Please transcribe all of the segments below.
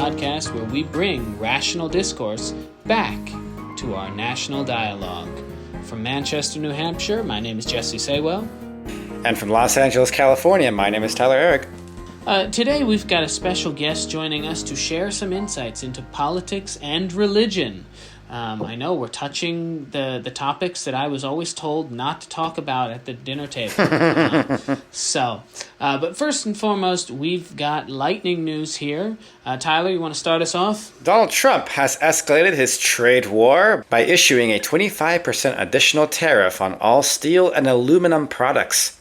podcast where we bring rational discourse back to our national dialogue. From Manchester, New Hampshire, my name is Jesse Saywell. And from Los Angeles, California, my name is Tyler Eric. Today we've got a special guest joining us to share some insights into politics and religion. I know we're touching the topics that I was always told not to talk about at the dinner table. But first and foremost, we've got lightning news here. Tyler, you want to start us off? Donald Trump has escalated his trade war by issuing a 25% additional tariff on all steel and aluminum products.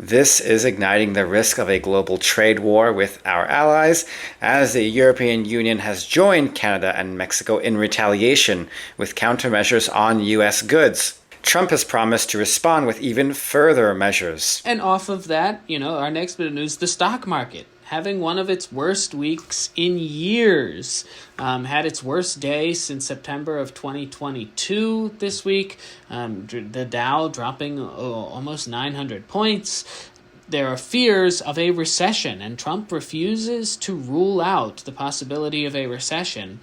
This is igniting the risk of a global trade war with our allies, as the European Union has joined Canada and Mexico in retaliation with countermeasures on U.S. goods. Trump has promised to respond with even further measures. And off of that, our next bit of news, the stock market, having one of its worst weeks in years. Had its worst day since September of 2022 this week. The Dow dropping almost 900 points. There are fears of a recession, and Trump refuses to rule out the possibility of a recession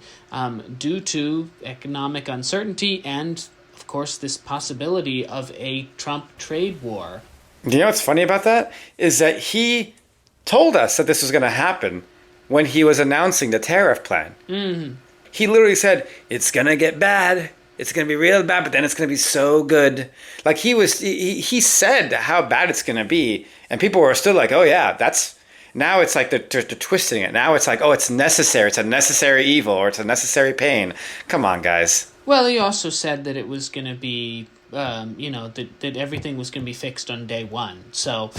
due to economic uncertainty and, of course, this possibility of a Trump trade war. You know what's funny about that? Is that he told us that this was going to happen when he was announcing the tariff plan. Mm-hmm. He literally said, it's going to get bad. It's going to be real bad, but then it's going to be so good. Like he said how bad it's going to be. And people were still like, oh yeah, now it's like they're twisting it. Now it's like, oh, it's necessary. It's a necessary evil or it's a necessary pain. Come on, guys. Well, he also said that it was going to be, that everything was going to be fixed on day one. So,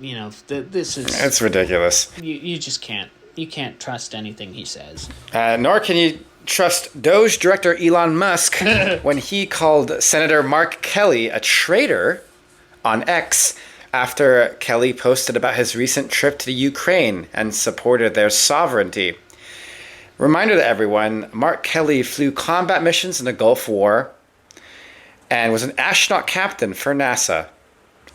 this is... It's ridiculous. You just can't. You can't trust anything he says. Nor can you trust Doge director Elon Musk when he called Senator Mark Kelly a traitor on X after Kelly posted about his recent trip to Ukraine and supported their sovereignty. Reminder to everyone, Mark Kelly flew combat missions in the Gulf War and was an astronaut captain for NASA,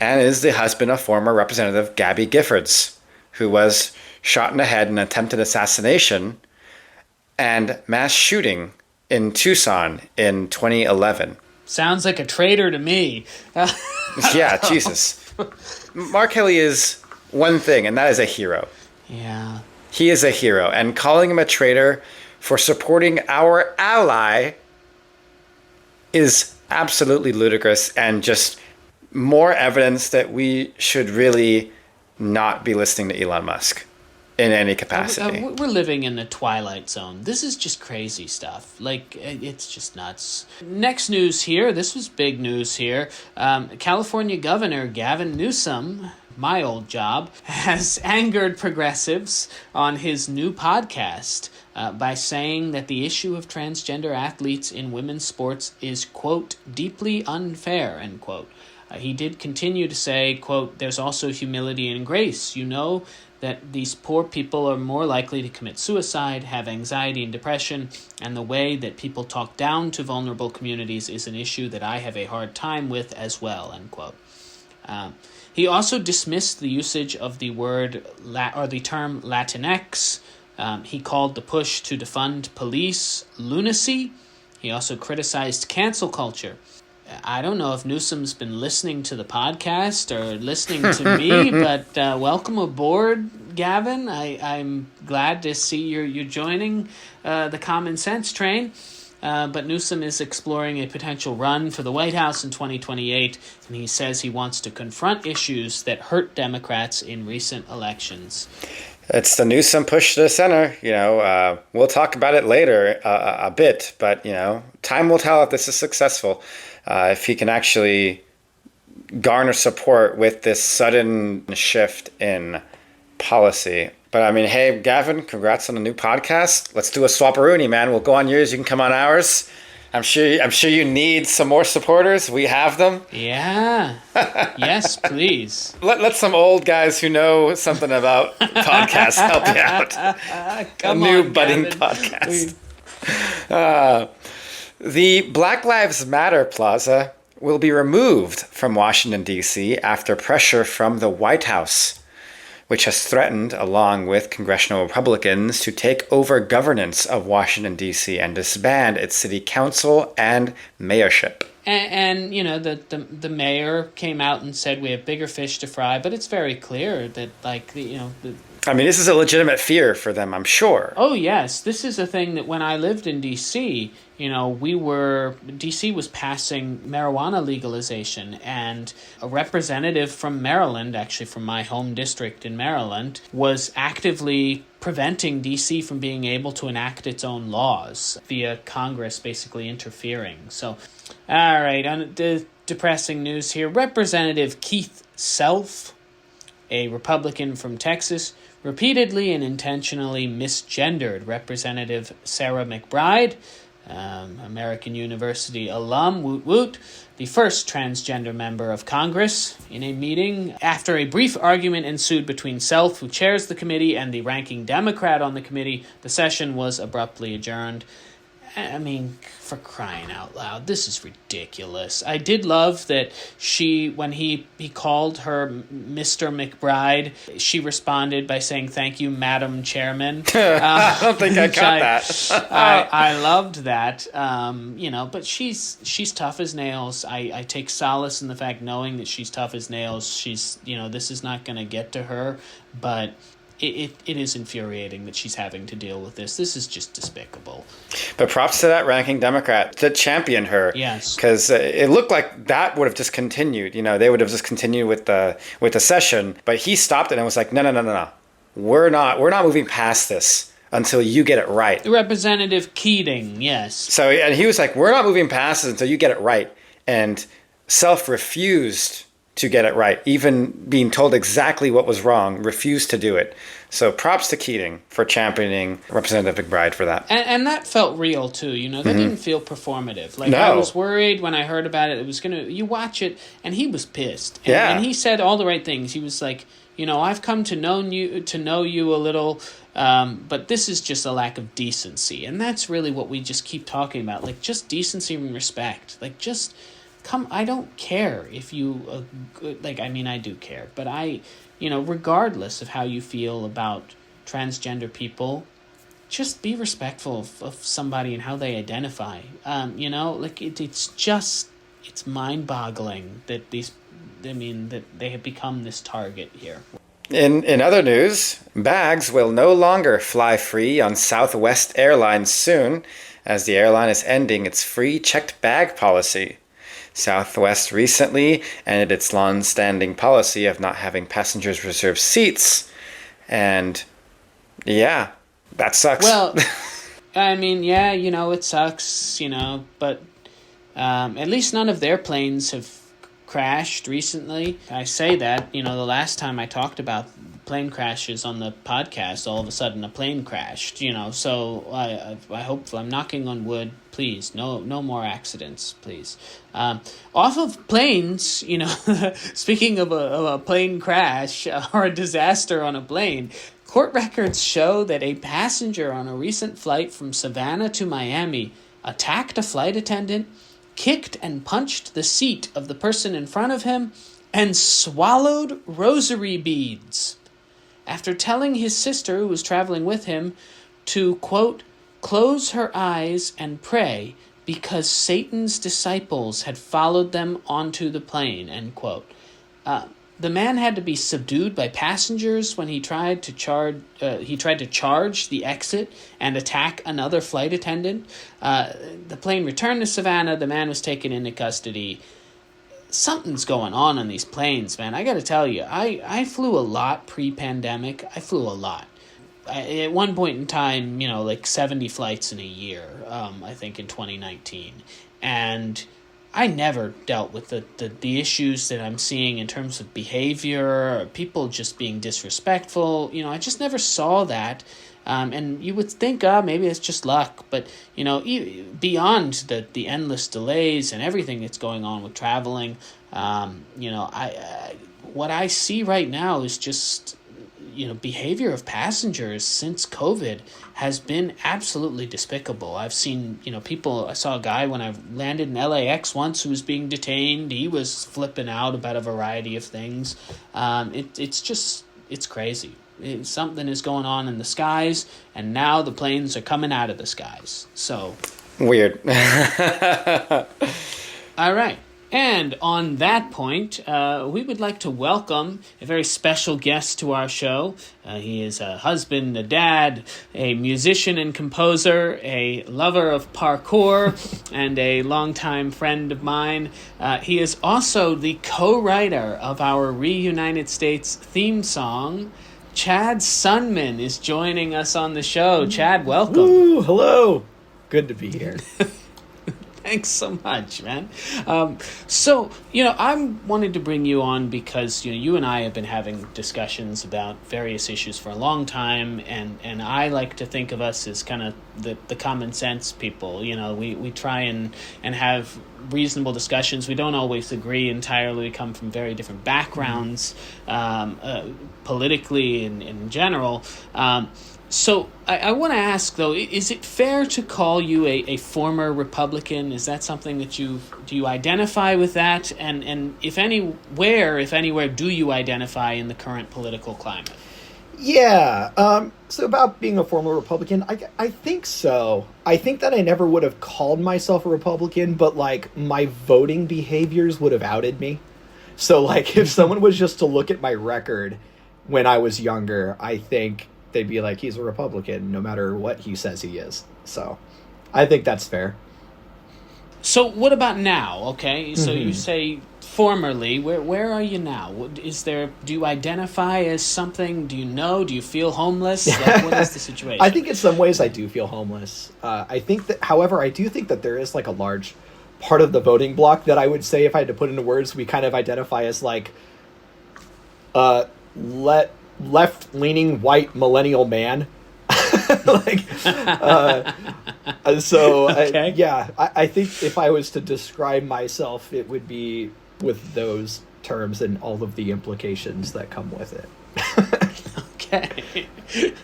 and is the husband of former Representative Gabby Giffords, who was shot in the head in an attempted assassination and mass shooting in Tucson in 2011. Sounds like a traitor to me. Yeah, Jesus. Mark Kelly is one thing, and that is a hero. Yeah. He is a hero, and calling him a traitor for supporting our ally is absolutely ludicrous and just more evidence that we should really not be listening to Elon Musk in any capacity. We're living in the twilight zone. This is just crazy stuff. Like, it's just nuts. Next news here. This was big news here. California Governor Gavin Newsom, my old job, has angered progressives on his new podcast by saying that the issue of transgender athletes in women's sports is, quote, deeply unfair, end quote. He did continue to say, quote, there's also humility and grace. You know that these poor people are more likely to commit suicide, have anxiety and depression, and the way that people talk down to vulnerable communities is an issue that I have a hard time with as well, end quote. He also dismissed the usage of the word or the term Latinx. He called the push to defund police lunacy. He also criticized cancel culture. I don't know if Newsom's been listening to the podcast or listening to me, but welcome aboard, Gavin. I'm glad to see you're joining the common sense train. But Newsom is exploring a potential run for the White House in 2028, and he says he wants to confront issues that hurt Democrats in recent elections. It's the Newsom push to the center. We'll talk about it later a bit, but, time will tell if this is successful. If he can actually garner support with this sudden shift in policy. But hey, Gavin, congrats on the new podcast. Let's do a swap-a-rooney, man. We'll go on yours, you can come on ours. I'm sure you need some more supporters. We have them. Yeah. Yes, please. Let some old guys who know something about podcasts help you out. A new budding podcast. The Black Lives Matter Plaza will be removed from Washington, D.C. after pressure from the White House. which has threatened, along with congressional Republicans, to take over governance of Washington, D.C. and disband its city council and mayorship. And you know, the mayor came out and said we have bigger fish to fry, but it's very clear that, like, I mean, this is a legitimate fear for them, I'm sure. Oh, yes. This is a thing that when I lived in D.C., you know, D.C. was passing marijuana legalization, and a representative from Maryland, actually from my home district in Maryland, was actively preventing D.C. from being able to enact its own laws via Congress basically interfering. So, all right, on the depressing news here, Representative Keith Self, a Republican from Texas, repeatedly and intentionally misgendered Representative Sarah McBride, American University alum, woot woot, the first transgender member of Congress, in a meeting. After a brief argument ensued between Self, who chairs the committee, and the ranking Democrat on the committee, the session was abruptly adjourned. I mean, for crying out loud, this is ridiculous. I did love that when he called her Mr. McBride, she responded by saying, "Thank you, Madam Chairman." I don't think I got that. I loved that. You know, but she's tough as nails. I take solace in the fact knowing that she's tough as nails. She's, you know, this is not going to get to her, but it is infuriating that she's having to deal with this. This is just despicable. But props to that ranking Democrat that championed her. Yes. Because it looked like that would have just continued. You know, they would have just continued with the session. But he stopped it and was like, no. We're not moving past this until you get it right. Representative Keating, yes. So, and he was like, we're not moving past it until you get it right. And Self refused to get it right, even being told exactly what was wrong, refused to do it. So props to Keating for championing Representative McBride for that. And that felt real too, you know, that didn't feel performative. Like, No. I was worried when I heard about it, you watch it, and he was pissed. And he said all the right things. He was like, you know, I've come to know you a little, but this is just a lack of decency. And that's really what we just keep talking about, like, just decency and respect. Like, just I don't care if you, I do care, but regardless of how you feel about transgender people, just be respectful of somebody and how they identify. It's mind-boggling that that they have become this target here. In other news, bags will no longer fly free on Southwest Airlines soon, as the airline is ending its free checked bag policy. Southwest recently ended its long-standing policy of not having passengers reserve seats, and yeah, that sucks. Well, I mean, yeah, it sucks, but at least none of their planes have crashed recently. I say that, the last time I talked about plane crashes on the podcast, all of a sudden a plane crashed, so I hope, I'm knocking on wood, please, no more accidents, please. Off of planes, speaking of a plane crash or a disaster on a plane, court records show that a passenger on a recent flight from Savannah to Miami attacked a flight attendant, kicked and punched the seat of the person in front of him, and swallowed rosary beads. After telling his sister, who was traveling with him, to, quote, close her eyes and pray because Satan's disciples had followed them onto the plane, end quote. The man had to be subdued by passengers when he tried to charge the exit and attack another flight attendant. The plane returned to Savannah. The man was taken into custody. Something's going on these planes, man. I got to tell you, I flew a lot pre-pandemic. I flew a lot. At one point in time, 70 flights in a year, I think in 2019. And I never dealt with the issues that I'm seeing in terms of behavior, or people just being disrespectful. I just never saw that. And you would think, maybe it's just luck. But, beyond the endless delays and everything that's going on with traveling, what I see right now is just, behavior of passengers since COVID has been absolutely despicable. I've seen, people, I saw a guy when I landed in LAX once who was being detained. He was flipping out about a variety of things. It's it's crazy. Something is going on in the skies, and now the planes are coming out of the skies. So weird. All right. And on that point, we would like to welcome a very special guest to our show. He is a husband, a dad, a musician and composer, a lover of parkour, and a longtime friend of mine. He is also the co-writer of our Reunited States theme song. Chad Sundman is joining us on the show. Chad, welcome. Woo, hello. Good to be here. Thanks so much, man. So, I wanted to bring you on because, you and I have been having discussions about various issues for a long time, and I like to think of us as kind of the common sense people. We try and have reasonable discussions. We don't always agree entirely. We come from very different backgrounds, politically and in general. So I want to ask, though, is it fair to call you a former Republican? Is that something that do you identify with that? And if anywhere, do you identify in the current political climate? Yeah. So about being a former Republican, I think so. I think that I never would have called myself a Republican, but my voting behaviors would have outed me. So if someone was just to look at my record when I was younger, I think they'd be like, he's a Republican, no matter what he says he is. So I think that's fair. So what about now? Okay, so you say formerly. Where are you now? Do you identify as something? Do you know? Do you feel homeless? What is the situation? I think in some ways I do feel homeless. I think that, however, I do think that there is a large part of the voting bloc that I would say, if I had to put into words, we kind of identify as left-leaning white millennial man. Okay. I think if I was to describe myself, it would be with those terms and all of the implications that come with it. Okay.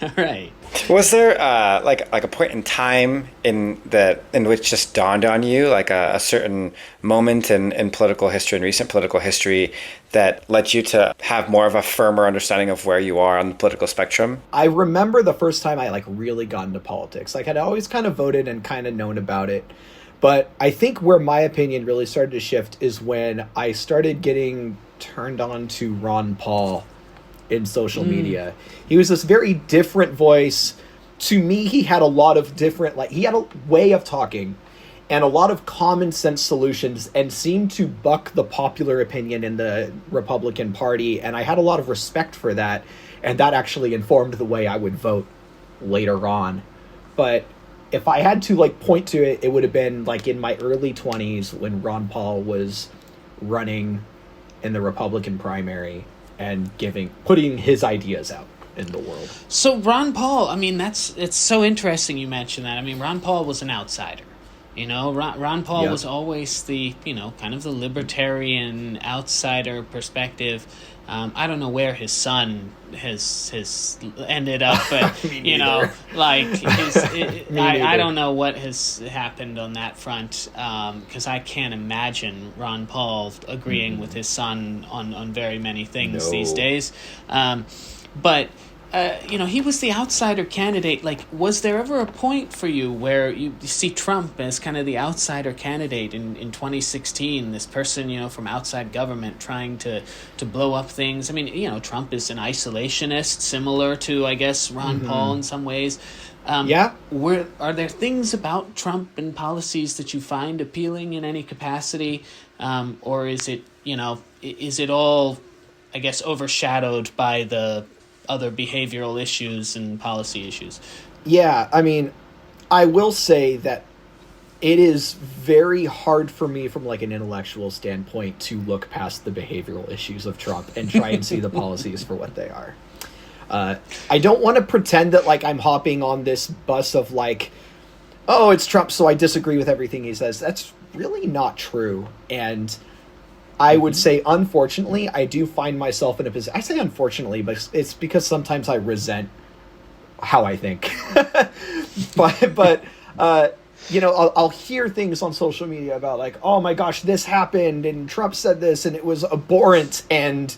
All right. Was there a point in time in which just dawned on you, a certain moment in political history, in recent political history, that led you to have more of a firmer understanding of where you are on the political spectrum? I remember the first time I really got into politics. I'd always kind of voted and kind of known about it. But I think where my opinion really started to shift is when I started getting turned on to Ron Paul in social media. He was this very different voice. To me, he had a lot of different, he had a way of talking and a lot of common sense solutions, and seemed to buck the popular opinion in the Republican Party. And I had a lot of respect for that. And that actually informed the way I would vote later on. But if I had to point to it, it would have been in my early 20s when Ron Paul was running in the Republican primary and putting his ideas out in the world. So Ron Paul, it's so interesting you mentioned that. Ron Paul was an outsider. Ron Paul was always the, kind of the libertarian outsider perspective. I don't know where his son has ended up, but I don't know what has happened on that front, because I can't imagine Ron Paul agreeing with his son on very many things these days. But he was the outsider candidate. Was there ever a point for you where you see Trump as kind of the outsider candidate in 2016, this person, from outside government trying to blow up things? Trump is an isolationist, similar to, I guess, Ron Paul in some ways. Are there things about Trump and policies that you find appealing in any capacity? Or is it all, I guess, overshadowed by the other behavioral issues and policy issues? Yeah, I will say that it is very hard for me from an intellectual standpoint to look past the behavioral issues of Trump and try and see the policies for what they are. I don't want to pretend that I'm hopping on this bus of oh, it's Trump, so I disagree with everything he says. That's really not true. And I would say, unfortunately, I do find myself in a position. I say unfortunately, but it's because sometimes I resent how I think. but I'll hear things on social media about oh my gosh, this happened and Trump said this and it was abhorrent, and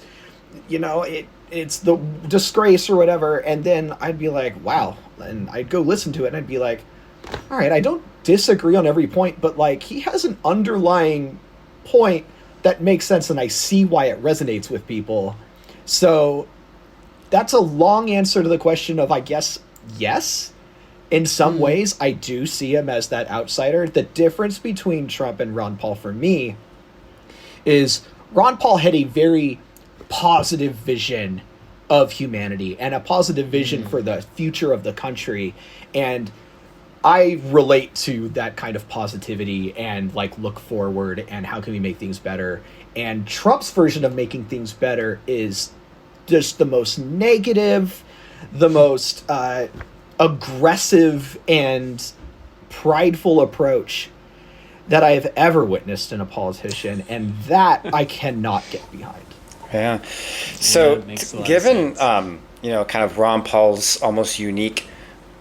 it's the disgrace or whatever, and then I'd be like, wow, and I'd go listen to it and I'd be like, all right, I don't disagree on every point, but like he has an underlying point that makes sense and I see why it resonates with people. So that's a long answer to the question of, I guess, yes. In some ways, I do see him as that outsider. The difference between Trump and Ron Paul for me is Ron Paul had a very positive vision of humanity and a positive vision for the future of the country. And I relate to that kind of positivity and like look forward and how can we make things better. And Trump's version of making things better is just the most negative, the most aggressive and prideful approach that I have ever witnessed in a politician, and that I cannot get behind. Yeah. So, it makes a lot of given sense. kind of Ron Paul's almost unique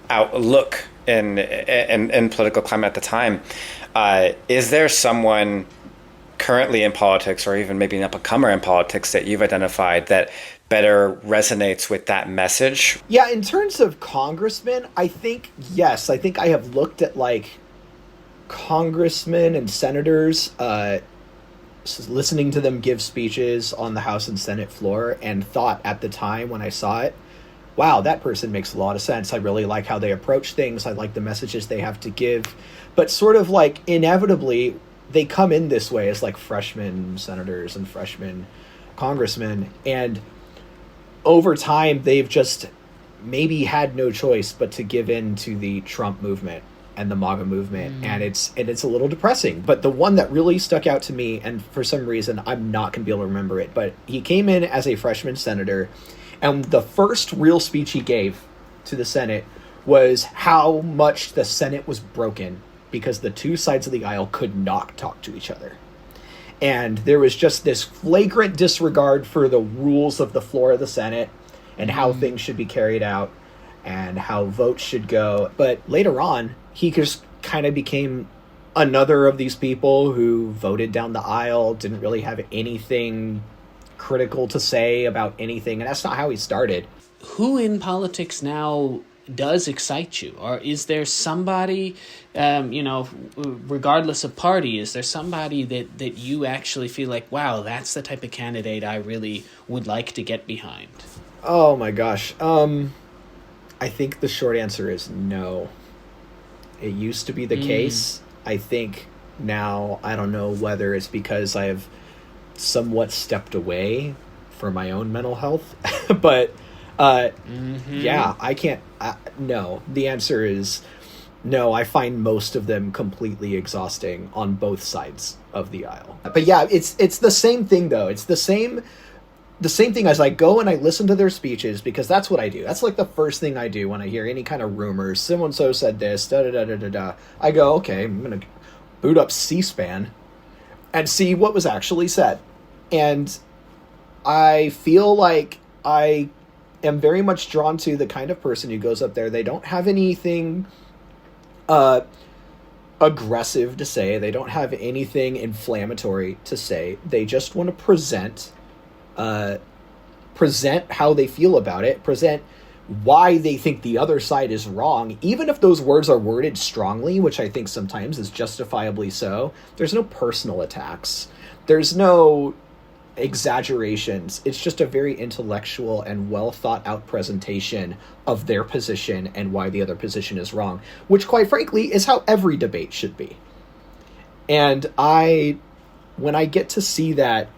outlook in political climate at the time, is there someone currently in politics, or even maybe an up-and-comer in politics, that you've identified that better resonates with that message? Yeah, in terms of congressmen, I think, yes. I think I have looked at, like, congressmen and senators, listening to them give speeches on the House and Senate floor, and thought at the time when I saw it, wow, that person makes a lot of sense. I really like how they approach things. I like the messages they have to give. But sort of like inevitably, they come in this way as like freshman senators and freshman congressmen. And over time, they've just maybe had no choice but to give in to the Trump movement and the MAGA movement. And it's a little depressing. But the one that really stuck out to me, and for some reason, I'm not going to be able to remember it, but he came in as a freshman senator, and the first real speech he gave to the Senate was how much the Senate was broken because the two sides of the aisle could not talk to each other. And there was just this flagrant disregard for the rules of the floor of the Senate and how things should be carried out and how votes should go. But later on, he just kind of became another of these people who voted down the aisle, didn't really have anything critical to say about anything, and that's not how he started. Who in politics now does excite you? Or is there somebody, regardless of party, is there somebody that you actually feel like, wow, that's the type of candidate I really would like to get behind? Oh my gosh. I think the short answer is no. It used to be the case. I think now, I don't know whether it's because I have somewhat stepped away for my own mental health, but yeah, I can't. No, the answer is no. I find most of them completely exhausting on both sides of the aisle. But yeah, it's the same thing though. It's the same thing as I go and I listen to their speeches, because that's what I do. That's like the first thing I do when I hear any kind of rumors. So-and-so said this, da-da-da-da-da-da. I go, okay, I'm going to boot up C-SPAN and see what was actually said. And I feel like I am very much drawn to the kind of person who goes up there. They don't have anything aggressive to say. They don't have anything inflammatory to say. They just want to present how they feel about it, present why they think the other side is wrong, even if those words are worded strongly, which I think sometimes is justifiably so. There's no personal attacks. There's no exaggerations. It's just a very intellectual and well thought out presentation of their position and why the other position is wrong, which quite frankly is how every debate should be. And when I get to see that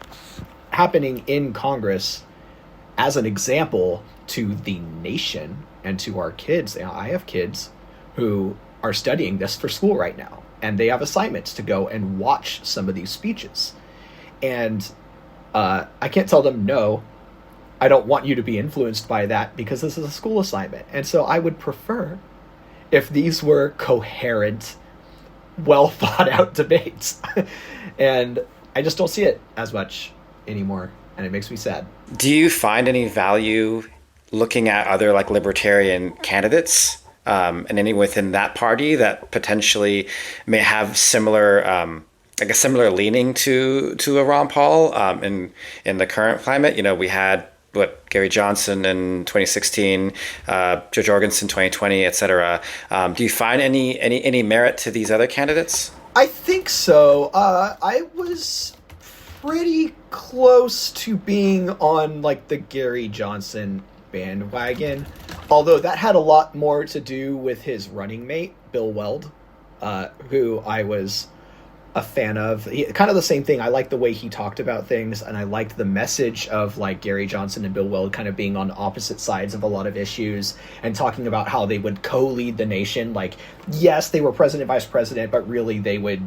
happening in Congress as an example to the nation and to our kids, I have kids who are studying this for school right now, and they have assignments to go and watch some of these speeches. And I can't tell them, no, I don't want you to be influenced by that because this is a school assignment. And so I would prefer if these were coherent, well thought out debates. And I just don't see it as much anymore, and it makes me sad. Do you find any value looking at other like libertarian candidates and any within that party that potentially may have similar like a similar leaning to a Ron Paul in the current climate? You know, we had Gary Johnson in 2016, George Jorgensen 2020, etc. Do you find any merit to these other candidates? I think so. I was pretty close to being on like the Gary Johnson bandwagon, although that had a lot more to do with his running mate Bill Weld, who I was a fan of. Kind of the same thing. I liked the way he talked about things, and I liked the message of like Gary Johnson and Bill Weld kind of being on opposite sides of a lot of issues and talking about how they would co-lead the nation. Like, yes, they were president, vice president, but really they would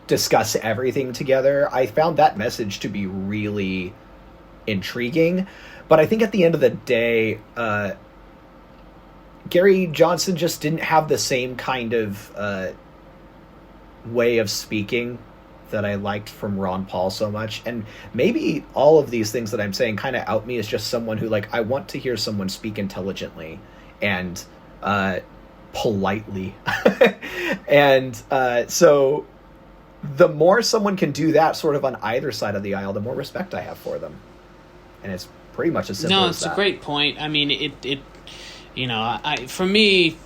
discuss everything together. I found that message to be really intriguing, but I think at the end of the day, Gary Johnson just didn't have the same kind of way of speaking that I liked from Ron Paul so much. And maybe all of these things that I'm saying kind of out me as just someone who, like, I want to hear someone speak intelligently and politely. And so the more someone can do that sort of on either side of the aisle, the more respect I have for them. And it's pretty much as simple as that. No, it's a great point. I mean, it you know, for me,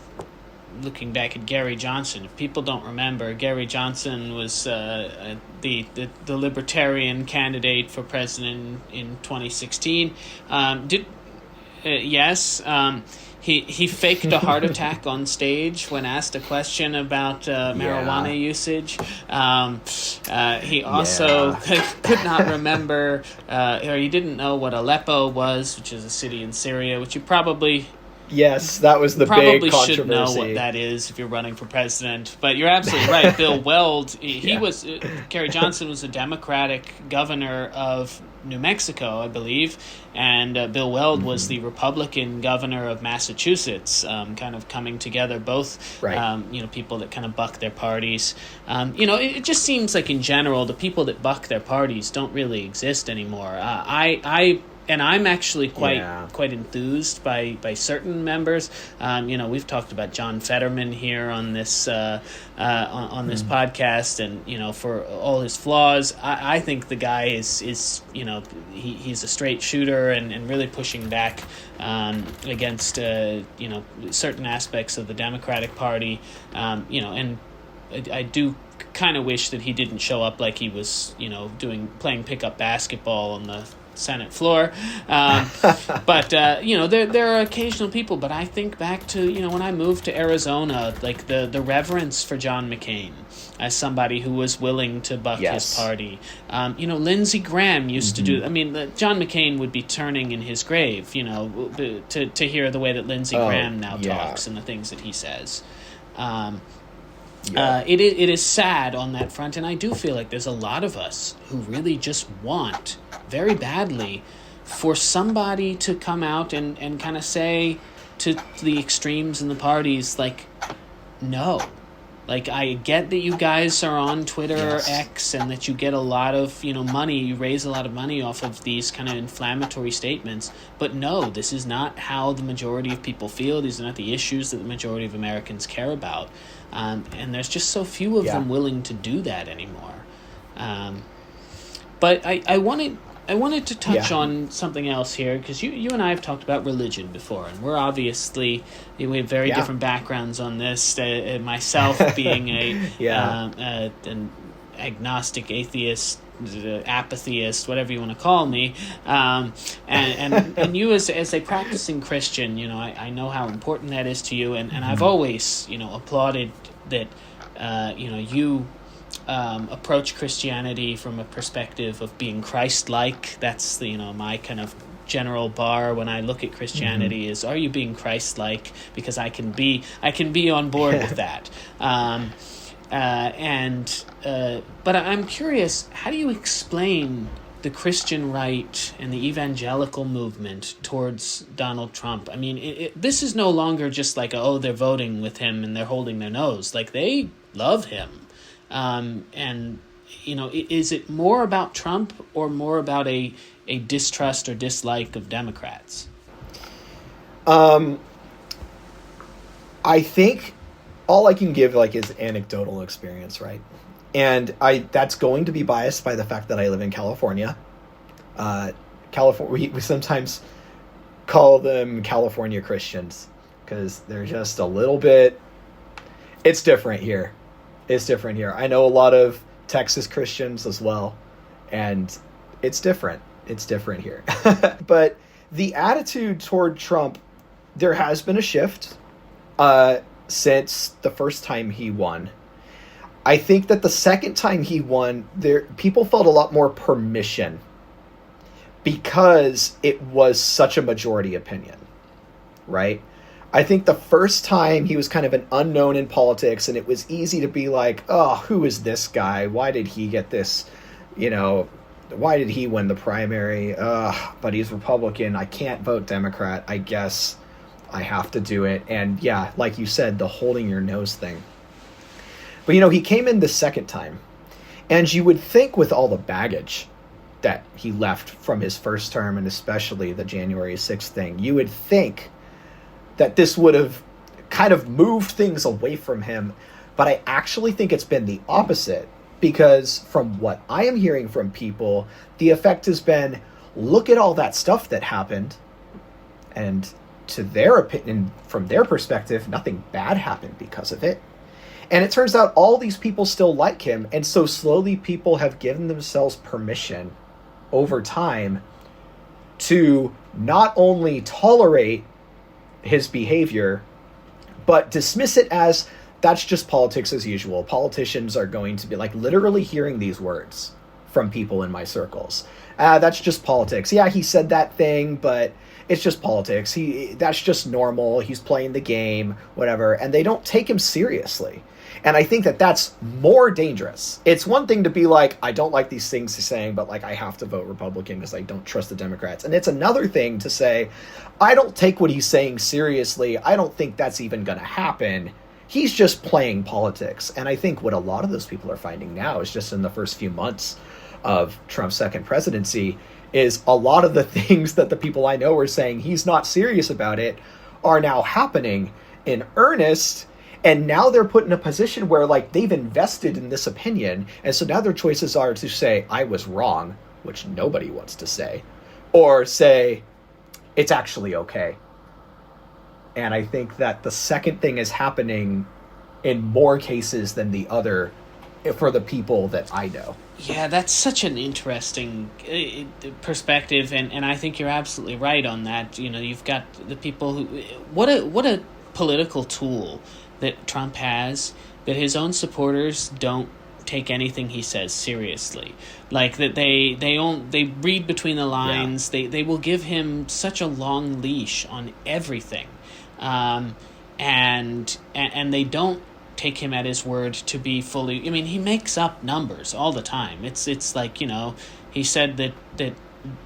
looking back at Gary Johnson, if people don't remember, Gary Johnson was the Libertarian candidate for president in 2016. He faked a heart attack on stage when asked a question about marijuana usage. He also could not remember, or he didn't know what Aleppo was, which is a city in Syria, which you probably... Yes, that was the big controversy. Probably should know what that is if you're running for president. But you're absolutely right. Bill Weld, Gary Johnson was a Democratic governor of New Mexico, I believe, and Bill Weld was the Republican governor of Massachusetts, kind of coming together, both, people that kind of buck their parties. It just seems like in general, the people that buck their parties don't really exist anymore. And I'm actually quite enthused by certain members. We've talked about John Fetterman here on this this podcast, and for all his flaws, I think the guy is he's a straight shooter and really pushing back against certain aspects of the Democratic Party, and I do kind of wish that he didn't show up like he was playing pickup basketball on the Senate floor, but there are occasional people. But I think back to when I moved to Arizona, like the reverence for John McCain as somebody who was willing to buck his party. Lindsey Graham used to do. I mean, John McCain would be turning in his grave, to hear the way that Lindsey Graham now talks and the things that he says. It is sad on that front, and I do feel like there's a lot of us who really just want very badly for somebody to come out and kind of say to the extremes in the parties, like, no. Like, I get that you guys are on Twitter or X and that you get a lot of, money, you raise a lot of money off of these kind of inflammatory statements. But no, this is not how the majority of people feel. These are not the issues that the majority of Americans care about. And there's just so few of them willing to do that anymore. But I wanted to touch on something else here, because you and I have talked about religion before, and we're obviously, we have very different backgrounds on this. Myself being an agnostic, atheist, apatheist, whatever you want to call me, and you as a practicing Christian, I know how important that is to you, and I've always applauded that you approach Christianity from a perspective of being Christ-like. That's my kind of general bar when I look at Christianity is, are you being Christ-like? Because I can be on board with that. But I'm curious, how do you explain the Christian right and the evangelical movement towards Donald Trump? I mean, this is no longer just like, they're voting with him and they're holding their nose. Like, they love him. Is it more about Trump or more about a distrust or dislike of Democrats? I think all I can give is anecdotal experience, right? And that's going to be biased by the fact that I live in California. California, we sometimes call them California Christians, because they're just a little bit, it's different here. It's different here. I know a lot of Texas Christians as well, and it's different. It's different here. But the attitude toward Trump, there has been a shift since the first time he won. I think that the second time he won, people felt a lot more permission because it was such a majority opinion, right? I think the first time he was kind of an unknown in politics, and it was easy to be like, oh, who is this guy? Why did he get this, why did he win the primary? But he's Republican. I can't vote Democrat. I guess I have to do it. And yeah, like you said, the holding your nose thing. But, he came in the second time, and you would think with all the baggage that he left from his first term, and especially the January 6th thing, you would think that this would have kind of moved things away from him. But I actually think it's been the opposite, because from what I am hearing from people, the effect has been, look at all that stuff that happened, and to their opinion, from their perspective, nothing bad happened because of it. And it turns out all these people still like him, and so slowly people have given themselves permission over time to not only tolerate his behavior, but dismiss it as that's just politics as usual. Politicians are going to be like literally hearing these words from people in my circles. That's just politics. Yeah, he said that thing, but it's just politics. That's just normal. He's playing the game, whatever. And they don't take him seriously. And I think that that's more dangerous. It's one thing to be like, I don't like these things he's saying, but like I have to vote Republican because I don't trust the Democrats. And it's another thing to say, I don't take what he's saying seriously. I don't think that's even going to happen. He's just playing politics. And I think what a lot of those people are finding now is just in the first few months of Trump's second presidency is a lot of the things that the people I know were saying he's not serious about it are now happening in earnest. And now they're put in a position where like they've invested in this opinion. And so now their choices are to say, I was wrong, which nobody wants to say, or say, it's actually okay. And I think that the second thing is happening in more cases than the other for the people that I know. Yeah, that's such an interesting perspective, and I think you're absolutely right on that. You've got the people who... What a political tool that Trump has, that his own supporters don't take anything he says seriously. Like that they read between the lines. Yeah. They will give him such a long leash on everything. And they don't take him at his word to be fully... I mean, he makes up numbers all the time. It's like, he said that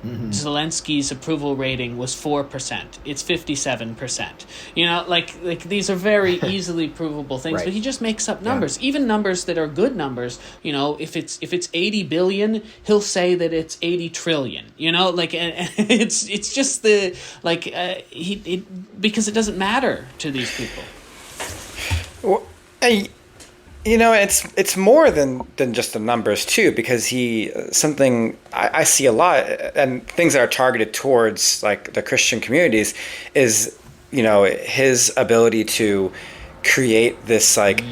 Zelensky's approval rating was 4%. It's 57%. Like these are very easily provable things, right. But he just makes up numbers, even numbers that are good numbers. If it's 80 billion, he'll say that it's 80 trillion. And it's just the because it doesn't matter to these people. Well, it's more than just the numbers too, because something I see a lot, and things that are targeted towards like the Christian communities is, his ability to create this like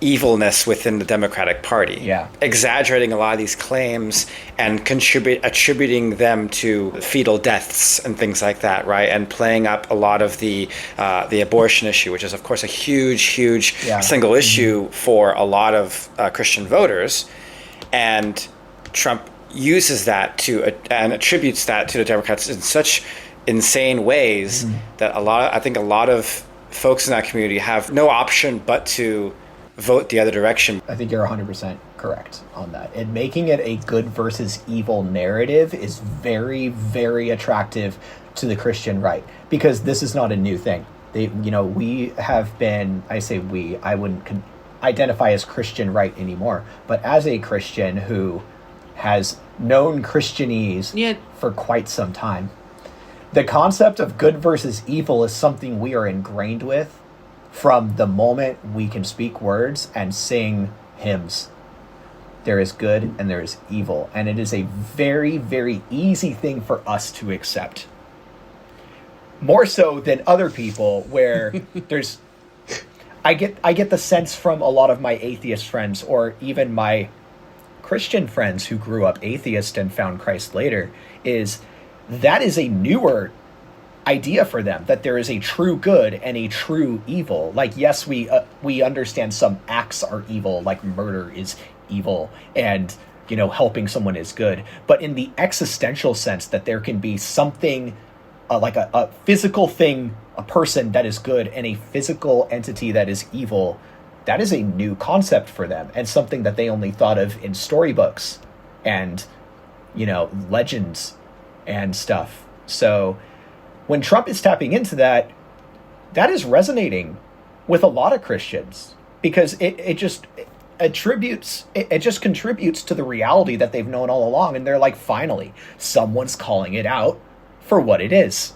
evilness within the Democratic Party. Yeah. Exaggerating a lot of these claims and attributing them to fetal deaths and things like that, right? And playing up a lot of the abortion issue, which is of course a huge single issue for a lot of Christian voters. And Trump uses that and attributes that to the Democrats in such insane ways that I think a lot of folks in that community have no option but to vote the other direction. I think you're 100% correct on that. And making it a good versus evil narrative is very, very attractive to the Christian right, because this is not a new thing. We have been, I say we, I wouldn't identify as Christian right anymore, but as a Christian who has known Christianese for quite some time, the concept of good versus evil is something we are ingrained with from the moment we can speak words and sing hymns. There is good and there is evil, and it is a very, very easy thing for us to accept. more so than other people, where there's I get the sense from a lot of my atheist friends, or even my Christian friends who grew up atheist and found Christ later, is that is a newer idea for them, that there is a true good and a true evil. Like, yes, we understand some acts are evil, like murder is evil, and helping someone is good, but in the existential sense that there can be something like a physical thing, a person that is good, and a physical entity that is evil, that is a new concept for them, and something that they only thought of in storybooks and legends and stuff. So when Trump is tapping into that, that is resonating with a lot of Christians, because it just contributes to the reality that they've known all along, and they're like, finally, someone's calling it out for what it is.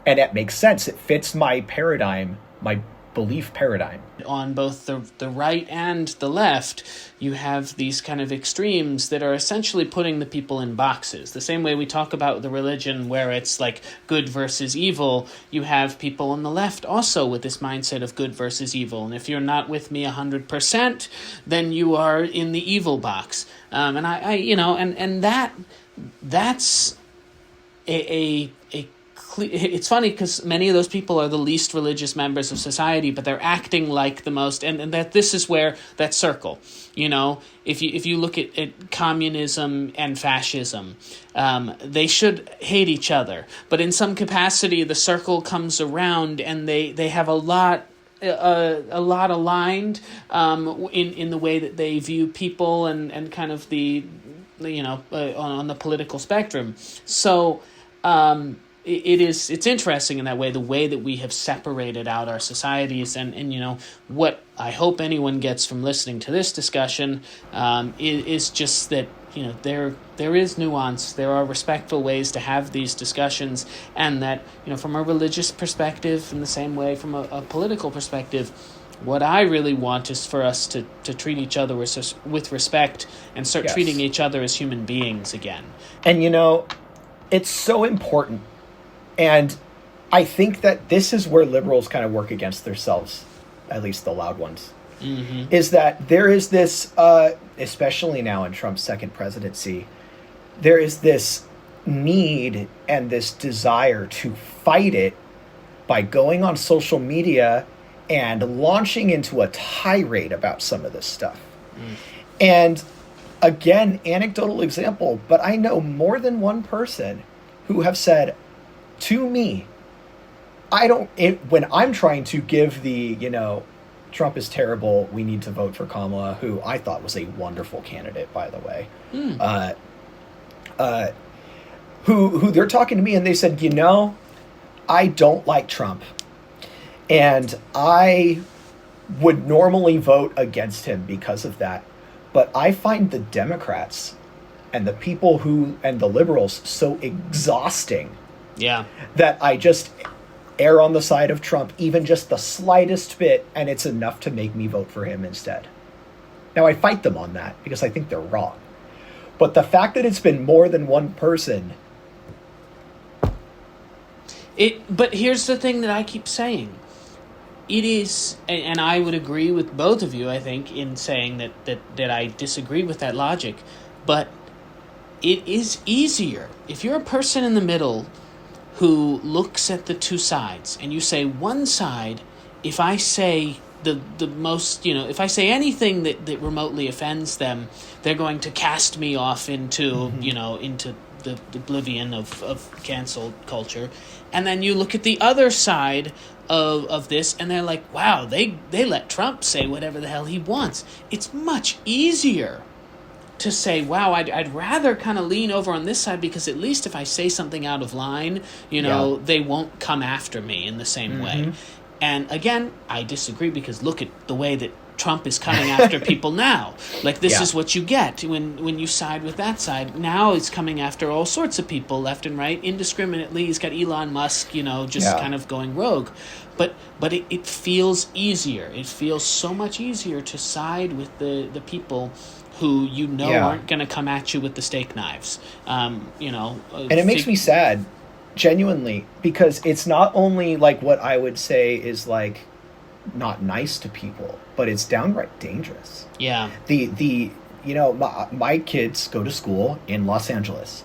And it makes sense. It fits my paradigm, my belief paradigm. On both the right and the left, you have these kind of extremes that are essentially putting the people in boxes. The same way we talk about the religion where it's like good versus evil, you have people on the left also with this mindset of good versus evil. And if you're not with me 100%, then you are in the evil box. That's a it's funny because many of those people are the least religious members of society, but they're acting like the most, and that this is where that circle, if you look at communism and fascism, they should hate each other, but in some capacity the circle comes around and they have a lot aligned in the way that they view people and kind of the on the political spectrum. So it's interesting in that way, the way that we have separated out our societies, and what I hope anyone gets from listening to this discussion is just that there is nuance, there are respectful ways to have these discussions, and that from a religious perspective, in the same way from a political perspective, what I really want is for us to treat each other with respect and start treating each other as human beings again. And it's so important. And I think that this is where liberals kind of work against themselves, at least the loud ones, is that there is this, especially now in Trump's second presidency, there is this need and this desire to fight it by going on social media and launching into a tirade about some of this stuff. And again, anecdotal example, but I know more than one person who have said to me, when I'm trying to give the, Trump is terrible, we need to vote for Kamala, who I thought was a wonderful candidate, by the way, who they're talking to me and they said, I don't like Trump, and I would normally vote against him because of that, but I find the Democrats and the people and the liberals so exhausting. Yeah. That I just err on the side of Trump, even just the slightest bit, and it's enough to make me vote for him instead. Now, I fight them on that because I think they're wrong. But the fact that it's been more than one person... But here's the thing that I keep saying. It is, and I would agree with both of you, I think, in saying that I disagree with that logic, but it is easier. If you're a person in the middle who looks at the two sides, and you say one side, if I say the most, if I say anything that remotely offends them, they're going to cast me off into, into the oblivion of cancel culture. And then you look at the other side of this, and they're like, wow, they let Trump say whatever the hell he wants. It's much easier to say, wow, I'd rather kind of lean over on this side, because at least if I say something out of line, they won't come after me in the same way. And again, I disagree, because look at the way that Trump is coming after people now. Like, this is what you get when you side with that side. Now it's coming after all sorts of people left and right, indiscriminately. He's got Elon Musk, kind of going rogue. But it feels easier. It feels so much easier to side with the people who aren't going to come at you with the steak knives. And it makes me sad, Genuinely, because it's not only like what I would say is like not nice to people, but it's downright dangerous. Yeah. The you know, my kids go to school in Los Angeles,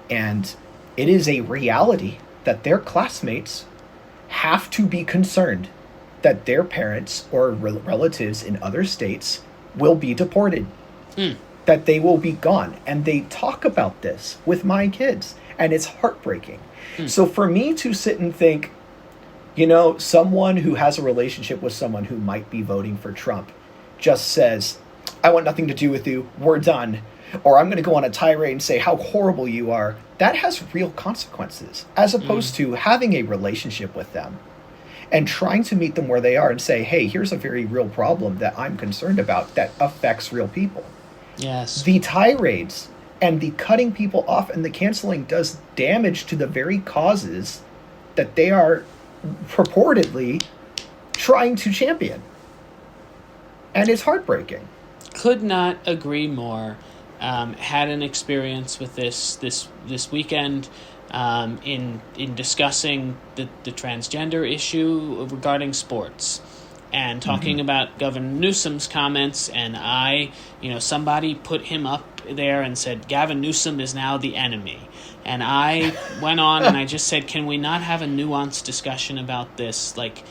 and it is a reality that their classmates have to be concerned that their parents or relatives in other states will be deported, that they will be gone. And they talk about this with my kids, and it's heartbreaking. So for me to sit and think, you know, someone who has a relationship with someone who might be voting for Trump just says, I want nothing to do with you, we're done, or I'm going to go on a tirade and say how horrible you are, that has real consequences, as opposed to having a relationship with them and trying to meet them where they are and say, hey, here's a very real problem that I'm concerned about that affects real people. Yes. The tirades and the cutting people off and the canceling does damage to the very causes that they are purportedly trying to champion. And it's heartbreaking. Could not agree more. Had an experience with this weekend in discussing the transgender issue regarding sports, and talking about Governor Newsom's comments, and somebody put him up there and said Gavin Newsom is now the enemy. And I went on and I just said, can we not have a nuanced discussion about this? Like,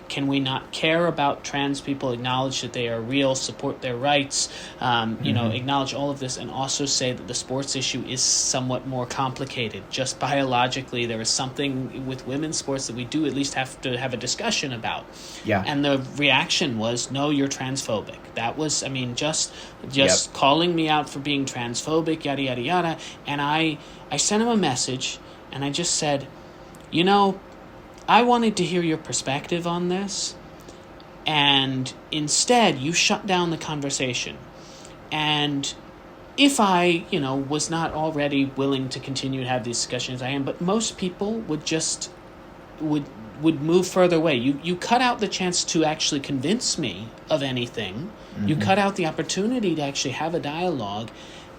can we not care about trans people, acknowledge that they are real, support their rights, acknowledge all of this, and also say that the sports issue is somewhat more complicated. Just biologically, there is something with women's sports that we do at least have to have a discussion about. Yeah. And the reaction was, no, you're transphobic. That was, just calling me out for being transphobic, yada, yada, yada. And I sent him a message, and I just said, I wanted to hear your perspective on this, and instead you shut down the conversation. And if I, was not already willing to continue to have these discussions, I am, but most people would move further away. You cut out the chance to actually convince me of anything. You cut out the opportunity to actually have a dialogue,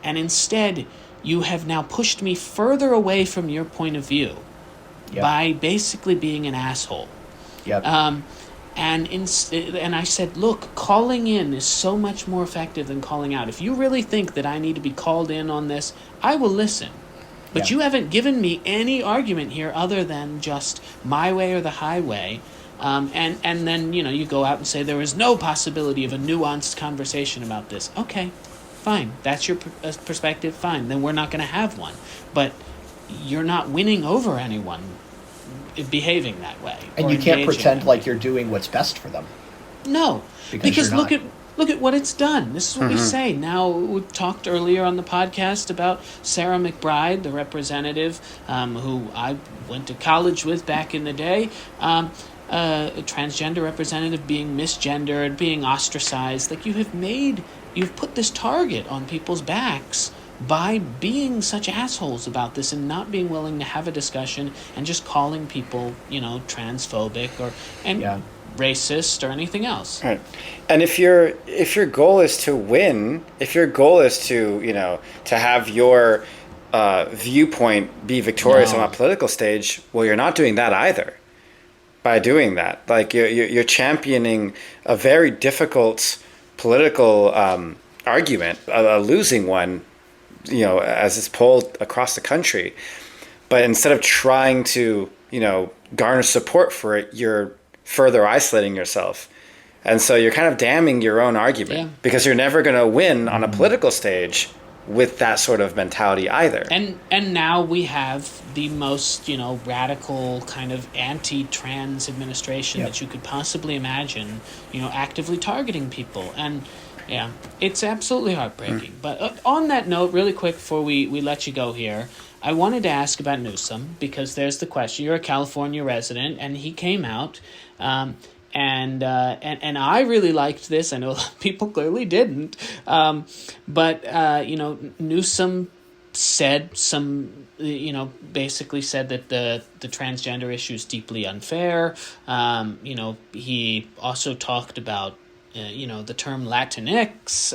and instead you have now pushed me further away from your point of view by basically being an asshole. Yep. And I said, look, calling in is so much more effective than calling out. If you really think that I need to be called in on this, I will listen. But you haven't given me any argument here other than just my way or the highway. And then, you go out and say there is no possibility of a nuanced conversation about this. Okay, fine. That's your perspective. Fine. Then we're not going to have one. But you're not winning over anyone behaving that way. And you can't pretend like you're doing what's best for them. No. Because look at what it's done. This is what we say. Now, we talked earlier on the podcast about Sarah McBride, the representative who I went to college with back in the day, a transgender representative being misgendered, being ostracized. Like, you've put this target on people's backs by being such assholes about this and not being willing to have a discussion and just calling people, transphobic or racist or anything else. Right. And if your goal is to win, if your goal is to to have your viewpoint be victorious on a political stage, well, you're not doing that either. By doing that, like you're championing a very difficult political argument, a losing one, as it's polled across the country. But instead of trying to garner support for it, you're further isolating yourself. And so you're kind of damning your own argument because you're never going to win on a political stage with that sort of mentality either. And now we have the most, radical kind of anti-trans administration that you could possibly imagine, actively targeting people. And it's absolutely heartbreaking. But on that note, really quick before we let you go here, I wanted to ask about Newsom, because there's the question. You're a California resident, and he came out, and I really liked this. I know a lot of people clearly didn't, but Newsom said basically said that the transgender issue is deeply unfair. He also talked about the term Latinx,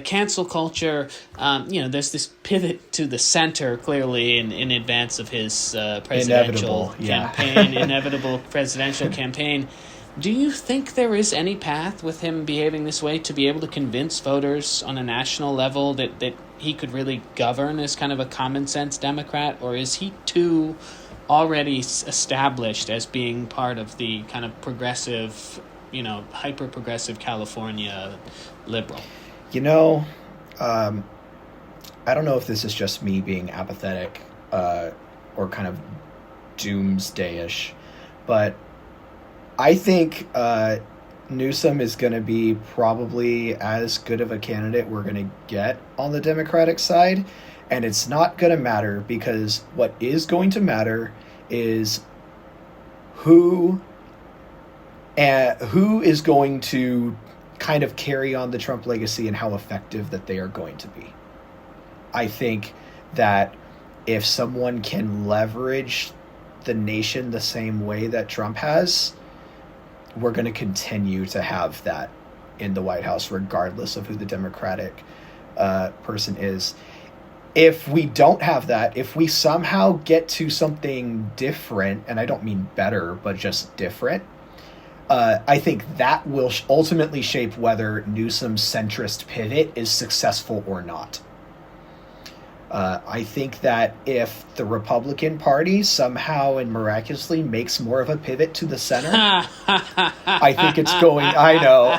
cancel culture. There's this pivot to the center clearly in advance of his presidential inevitable presidential campaign. Do you think there is any path with him behaving this way to be able to convince voters on a national level that he could really govern as kind of a common sense Democrat, or is he too already established as being part of the kind of progressive, hyper progressive California liberal? I don't know if this is just me being apathetic or kind of doomsday-ish, but I think Newsom is going to be probably as good of a candidate we're going to get on the Democratic side. And it's not going to matter, because what is going to matter is who is going to kind of carry on the Trump legacy and how effective that they are going to be. I think that if someone can leverage the nation the same way that Trump has, we're going to continue to have that in the White House, regardless of who the Democratic person is. If we don't have that, if we somehow get to something different, and I don't mean better, but just different, I think that will ultimately shape whether Newsom's centrist pivot is successful or not. I think that if the Republican Party somehow and miraculously makes more of a pivot to the center, I think it's going... I know.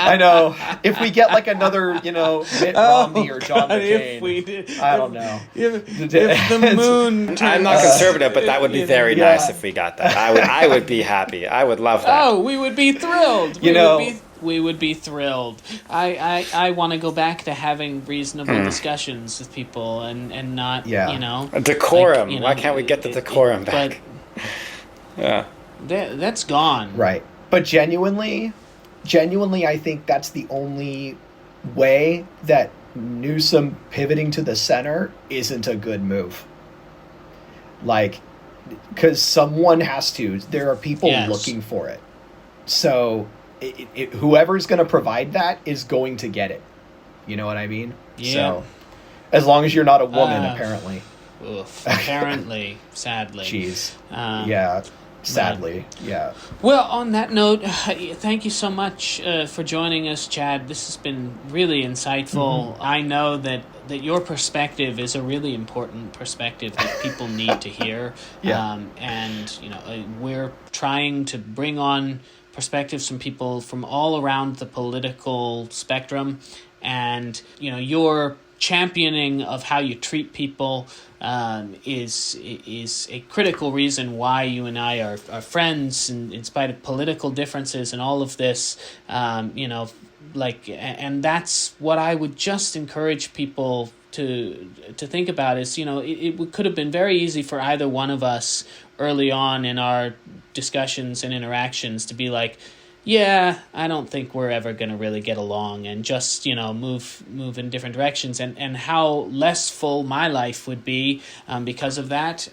I know. If we get like another, Mitt Romney or John McCain, I don't know. If the moon turns... I'm not conservative, but that would be very nice if we got that. I would be happy. I would love that. Oh, we would be thrilled. We would be thrilled. I want to go back to having reasonable discussions with people and not, A decorum. Why can't we get the decorum back? That's gone. Right. But genuinely, I think that's the only way that Newsom pivoting to the center isn't a good move. Because someone has to. There are people looking for it. So... whoever's going to provide that is going to get it. You know what I mean? Yeah. So, as long as you're not a woman, apparently. Apparently, sadly. Jeez. Yeah. Sadly, yeah. Well, on that note, thank you so much for joining us, Chad. This has been really insightful. Mm-hmm. I know that your perspective is a really important perspective that people need to hear. Yeah. We're trying to bring on perspectives from people from all around the political spectrum, and your championing of how you treat people is a critical reason why you and I are friends, and in spite of political differences and all of this, and that's what I would just encourage people to think about is, it could have been very easy for either one of us early on in our discussions and interactions to be like, yeah, I don't think we're ever going to really get along, and just, move in different directions, and how less full my life would be because of that,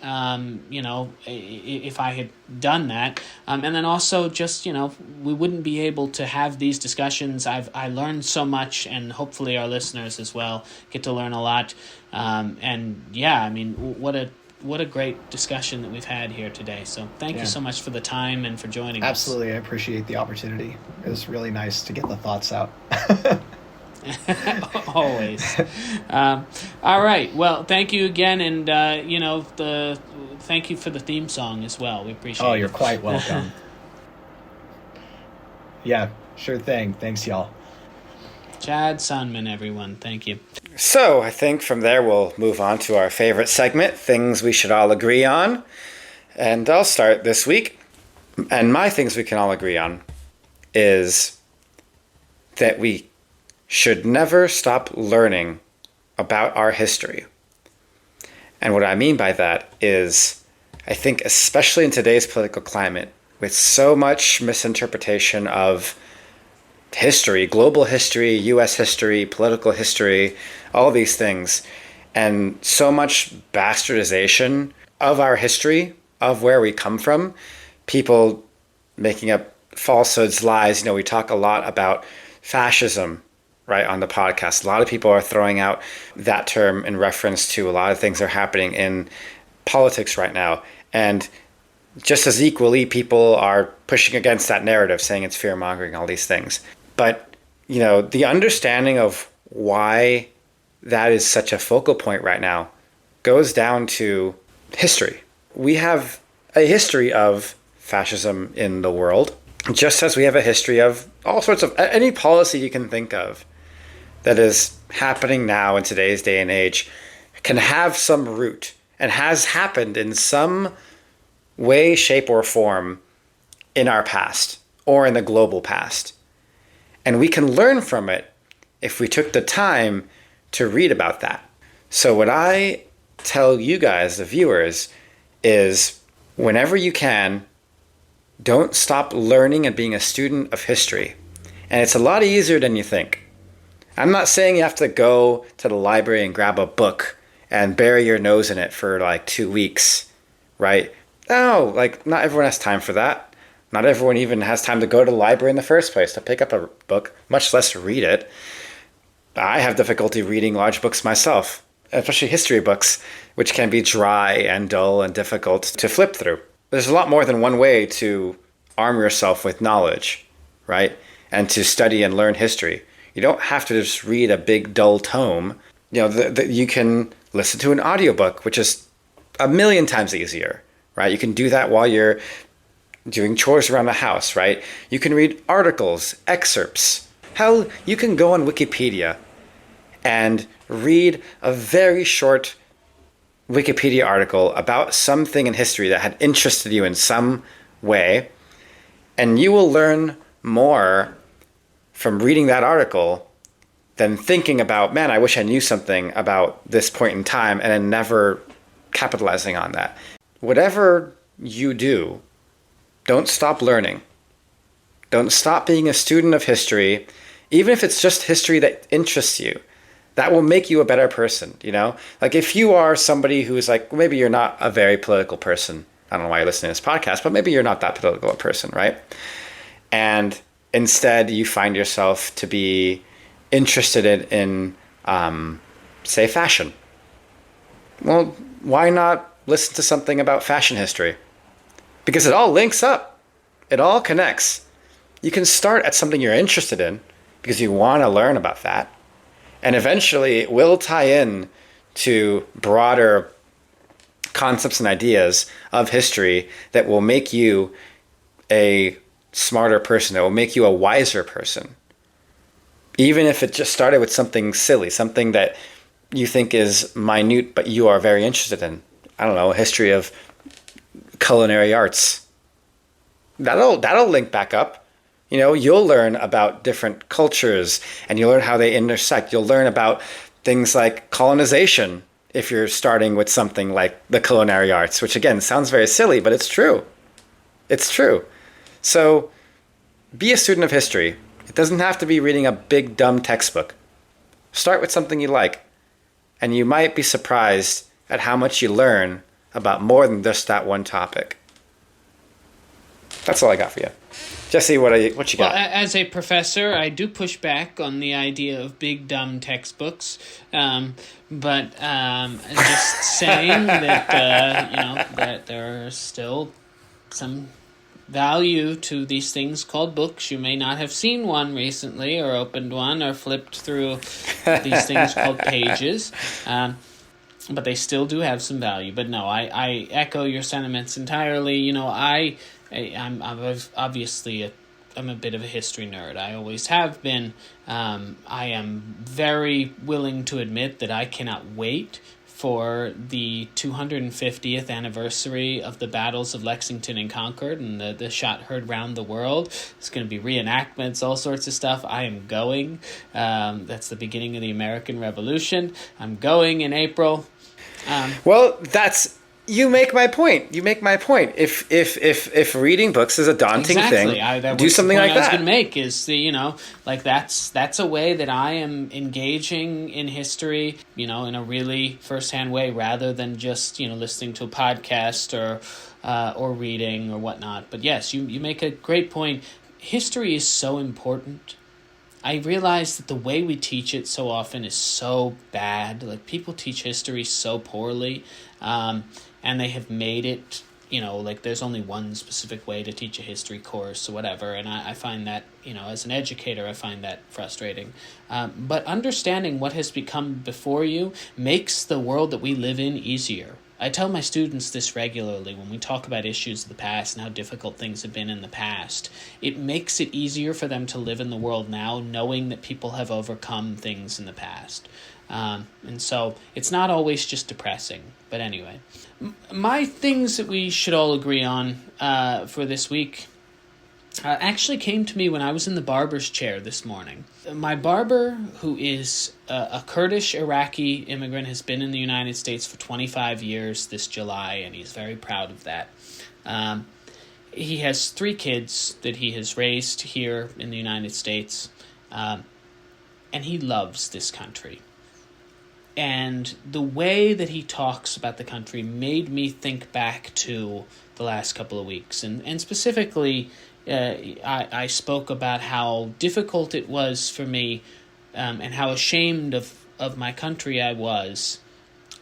if I had done that. And then also just, we wouldn't be able to have these discussions. I learned so much, and hopefully our listeners as well get to learn a lot. What a great discussion that we've had here today. So thank you so much for the time and for joining us. Absolutely. I appreciate the opportunity. It was really nice to get the thoughts out. Always. All right. Well, thank you again. And, thank you for the theme song as well. We appreciate it. Oh, you're quite welcome. Yeah, sure thing. Thanks, y'all. Chad Sundman, everyone. Thank you. So I think from there we'll move on to our favorite segment, Things We Should All Agree On. And I'll start this week. And my things we can all agree on is that we should never stop learning about our history. And what I mean by that is, I think especially in today's political climate, with so much misinterpretation of history, global history, U.S. history, political history, all these things, and so much bastardization of our history, of where we come from, people making up falsehoods, lies. We talk a lot about fascism, right, on the podcast. A lot of people are throwing out that term in reference to a lot of things that are happening in politics right now. And just as equally, people are pushing against that narrative, saying it's fear-mongering, all these things. But, the understanding of why that is such a focal point right now goes down to history. We have a history of fascism in the world, just as we have a history of all sorts of any policy you can think of that is happening now in today's day and age can have some root and has happened in some way, shape, or form in our past or in the global past. And we can learn from it if we took the time to read about that. So what I tell you guys, the viewers, is whenever you can, don't stop learning and being a student of history. And it's a lot easier than you think. I'm not saying you have to go to the library and grab a book and bury your nose in it for like 2 weeks, right? No, not everyone has time for that. Not everyone even has time to go to the library in the first place to pick up a book, much less read it. I have difficulty reading large books myself, especially history books, which can be dry and dull and difficult to flip through. There's a lot more than one way to arm yourself with knowledge, right? And to study and learn history. You don't have to just read a big dull tome. You can listen to an audiobook, which is a million times easier, right? You can do that while you're doing chores around the house, right? You can read articles, excerpts. Hell, you can go on Wikipedia and read a very short Wikipedia article about something in history that had interested you in some way, and you will learn more from reading that article than thinking about, man, I wish I knew something about this point in time, and then never capitalizing on that. Whatever you do, don't stop learning. Don't stop being a student of history, even if it's just history that interests you. That will make you a better person, if you are somebody who is maybe you're not a very political person. I don't know why you're listening to this podcast, but maybe you're not that political a person, right? And instead you find yourself to be interested in say, fashion. Well, why not listen to something about fashion history? Because it all links up. It all connects. You can start at something you're interested in because you want to learn about that. And eventually it will tie in to broader concepts and ideas of history that will make you a smarter person, that will make you a wiser person. Even if it just started with something silly, something that you think is minute but you are very interested in. I don't know, a history of culinary arts. That'll link back up. You'll learn about different cultures and you'll learn how they intersect. You'll learn about things like colonization if you're starting with something like the culinary arts, which again sounds very silly, but it's true. It's true. So be a student of history. It doesn't have to be reading a big dumb textbook. Start with something you like, and you might be surprised at how much you learn about more than just that one topic. That's all I got for you. Jesse, what you got? Well, as a professor, I do push back on the idea of big, dumb textbooks. But just saying that, that there are still some value to these things called books. You may not have seen one recently or opened one or flipped through these things called pages. But they still do have some value. But no, I echo your sentiments entirely. I'm obviously I'm a bit of a history nerd. I always have been. I am very willing to admit that I cannot wait for the 250th anniversary of the battles of Lexington and Concord and the shot heard round the world. It's going to be reenactments, all sorts of stuff. I am going. That's the beginning of the American Revolution. I'm going in April. Well, that's You make my point. If reading books is a daunting thing, do something like that. I was going to make is that's a way that I am engaging in history, in a really firsthand way, rather than just listening to a podcast or reading or whatnot. But yes, you make a great point. History is so important. I realize that the way we teach it so often is so bad. Like, people teach history so poorly. And they have made it, like there's only one specific way to teach a history course or whatever. And I find that, as an educator, I find that frustrating. But understanding what has become before you makes the world that we live in easier. I tell my students this regularly when we talk about issues of the past and how difficult things have been in the past. It makes it easier for them to live in the world now, knowing that people have overcome things in the past. And so it's not always just depressing. But anyway, my things that we should all agree on for this week actually came to me when I was in the barber's chair this morning. My barber, who is a Kurdish Iraqi immigrant, has been in the United States for 25 years this July, and he's very proud of that. He has 3 kids that he has raised here in the United States, and he loves this country. And the way that he talks about the country made me think back to the last couple of weeks. And specifically, I spoke about how difficult it was for me and how ashamed of my country I was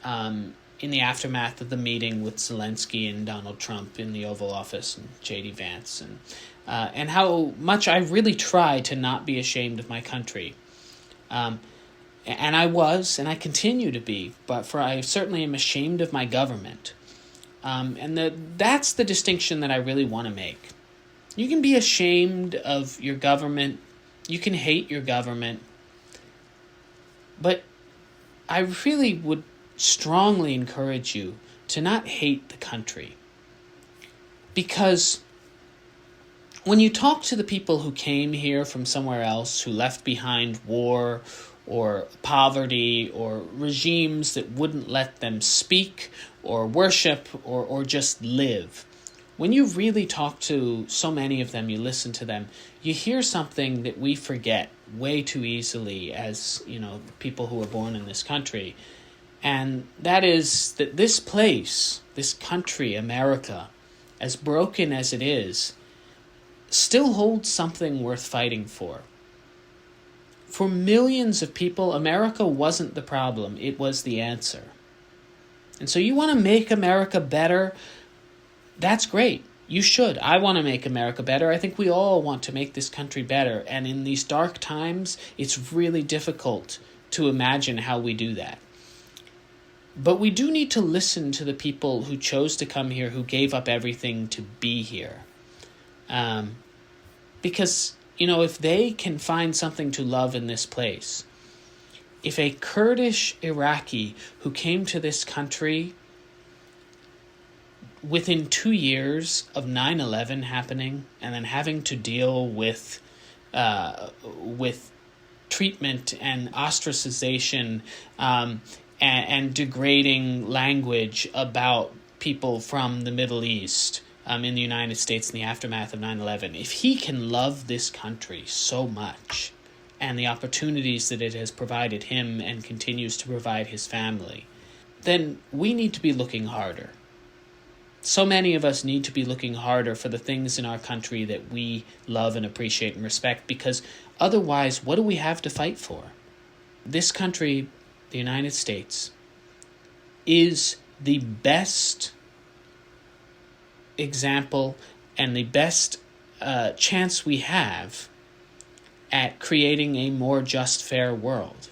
in the aftermath of the meeting with Zelensky and Donald Trump in the Oval Office and J.D. Vance. And how much I really tried to not be ashamed of my country. And I was, and I continue to be, but I certainly am ashamed of my government. And that's the distinction that I really want to make. You can be ashamed of your government, you can hate your government, but I really would strongly encourage you to not hate the country. Because when you talk to the people who came here from somewhere else, who left behind war or poverty or regimes that wouldn't let them speak or worship or just live, when you really talk to so many of them, you listen to them, you hear something that we forget way too easily as, people who are born in this country. And that is that this place, this country, America, as broken as it is, still holds something worth fighting for. For millions of people, America wasn't the problem, it was the answer. And so you want to make America better? That's great. You should. I want to make America better. I think we all want to make this country better. And in these dark times, it's really difficult to imagine how we do that. But we do need to listen to the people who chose to come here, who gave up everything to be here. Because, if they can find something to love in this place, if a Kurdish Iraqi who came to this country within 2 years of 9/11 happening and then having to deal with treatment and ostracization and degrading language about people from the Middle East in the United States in the aftermath of 9/11, if he can love this country so much and the opportunities that it has provided him and continues to provide his family, then we need to be looking harder. So many of us need to be looking harder for the things in our country that we love and appreciate and respect, because otherwise, what do we have to fight for? This country, the United States, is the best example and the best chance we have at creating a more just, fair world.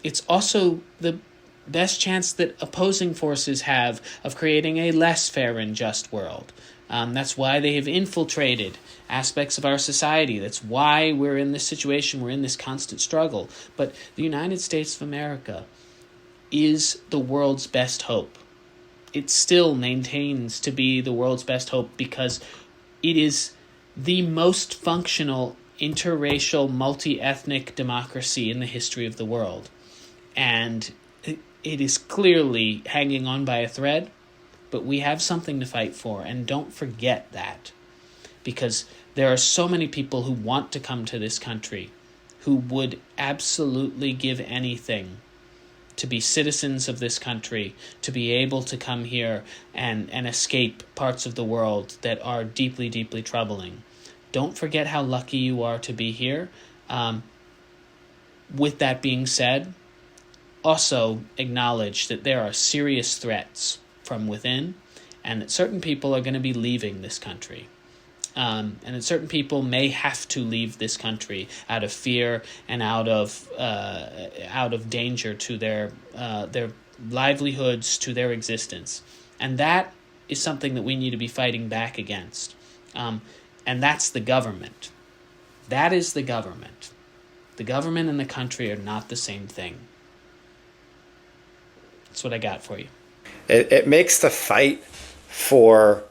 It's also the best chance that opposing forces have of creating a less fair and just world. That's why they have infiltrated aspects of our society. That's why we're in this situation. We're in this constant struggle. But the United States of America is the world's best hope. It still maintains to be the world's best hope because it is the most functional interracial, multi-ethnic democracy in the history of the world. And it is clearly hanging on by a thread, but we have something to fight for, and don't forget that. Because there are so many people who want to come to this country, who would absolutely give anything to be citizens of this country, to be able to come here and escape parts of the world that are deeply, deeply troubling. Don't forget how lucky you are to be here. With that being said, also acknowledge that there are serious threats from within, and that certain people are going to be leaving this country. And that certain people may have to leave this country out of fear and out of danger to their livelihoods, to their existence, and that is something that we need to be fighting back against. And that's the government. That is the government. The government and the country are not the same thing. That's what I got for you. It makes the fight for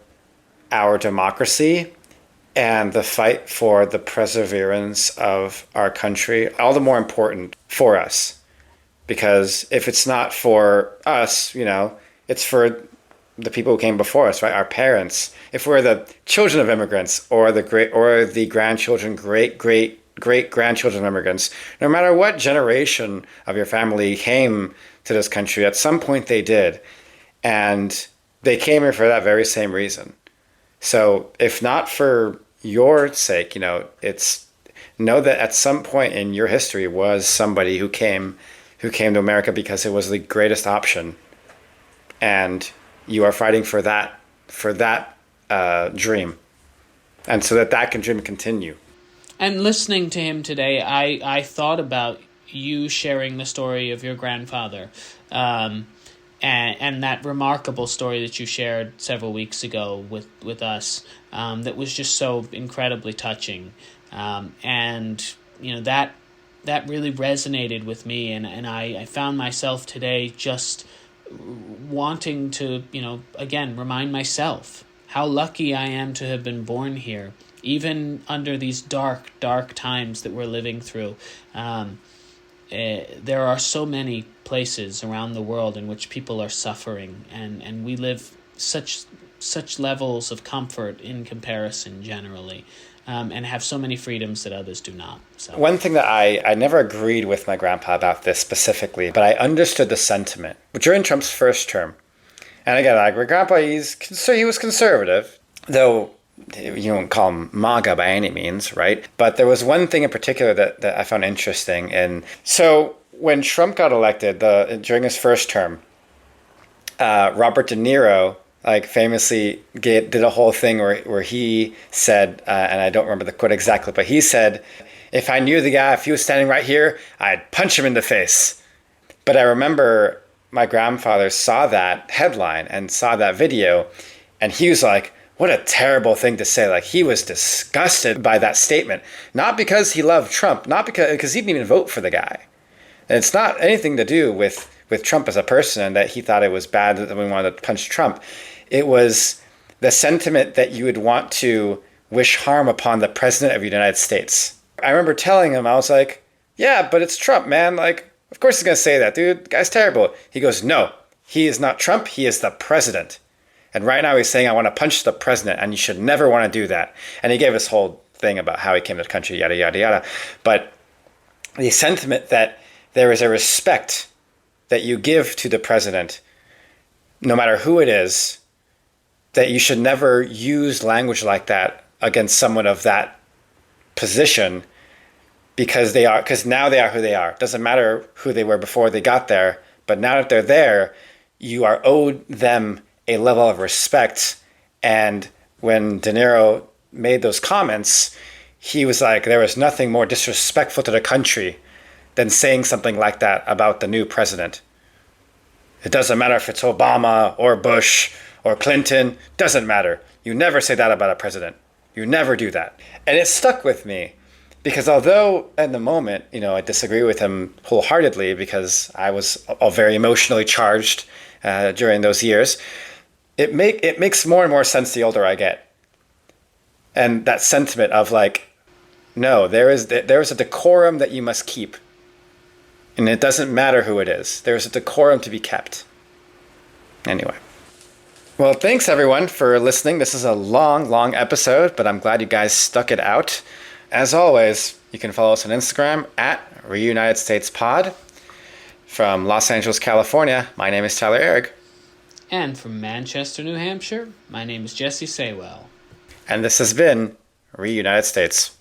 our democracy and the fight for the perseverance of our country all the more important for us. Because if it's not for us, it's for the people who came before us, right? Our parents. If we're the children of immigrants or the grandchildren, great grandchildren of immigrants, no matter what generation of your family came to this country, at some point they did. And they came here for that very same reason. So if not for your sake, it's know that at some point in your history was somebody who came to America because it was the greatest option, and you are fighting for that dream, and so that dream continue. And listening to him today, I thought about you sharing the story of your grandfather, and that remarkable story that you shared several weeks ago with us, that was just so incredibly touching, and that really resonated with me, and I found myself today just wanting to again remind myself how lucky I am to have been born here, even under these dark times that we're living through. There are so many places around the world in which people are suffering, and we live such levels of comfort in comparison generally, and have so many freedoms that others do not. So one thing that I never agreed with my grandpa about this specifically, but I understood the sentiment during Trump's first term. And again, like my grandpa, he was conservative, though you don't call him MAGA by any means, right? But there was one thing in particular that I found interesting. And so when Trump got elected during his first term, Robert De Niro famously did a whole thing where he said, and I don't remember the quote exactly, but he said, "If I knew the guy, if he was standing right here, I'd punch him in the face." But I remember my grandfather saw that headline and saw that video, and he was like, what a terrible thing to say. He was disgusted by that statement. Not because he loved Trump, not because he didn't even vote for the guy. And it's not anything to do with Trump as a person and that he thought it was bad that we wanted to punch Trump. It was the sentiment that you would want to wish harm upon the president of the United States. I remember telling him, I was like, yeah, but it's Trump, man. Of course he's going to say that, dude. The guy's terrible. He goes, no, he is not Trump. He is the president. And right now he's saying, I want to punch the president, and you should never want to do that. And he gave this whole thing about how he came to the country, yada, yada, yada. But the sentiment that there is a respect that you give to the president, no matter who it is, that you should never use language like that against someone of that position, because now they are who they are. Doesn't matter who they were before they got there, but now that they're there, you are owed them a level of respect. And when De Niro made those comments, he was like, there was nothing more disrespectful to the country than saying something like that about the new president. It doesn't matter if it's Obama or Bush or Clinton, doesn't matter. You never say that about a president. You never do that. And it stuck with me, because although in the moment, I disagree with him wholeheartedly because I was all very emotionally charged during those years, it makes more and more sense the older I get. And that sentiment of no, there is a decorum that you must keep. And it doesn't matter who it is. There is a decorum to be kept. Anyway. Well, thanks everyone for listening. This is a long episode, but I'm glad you guys stuck it out. As always, you can follow us on Instagram at Reunited States Pod. From Los Angeles, California, my name is Tyler Ehrig. And from Manchester, New Hampshire, my name is Jesse Saywell. And this has been Reunited States.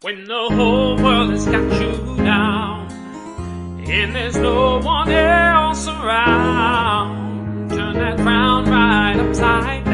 When the whole world has got you down, and there's no one else around, turn that crown right upside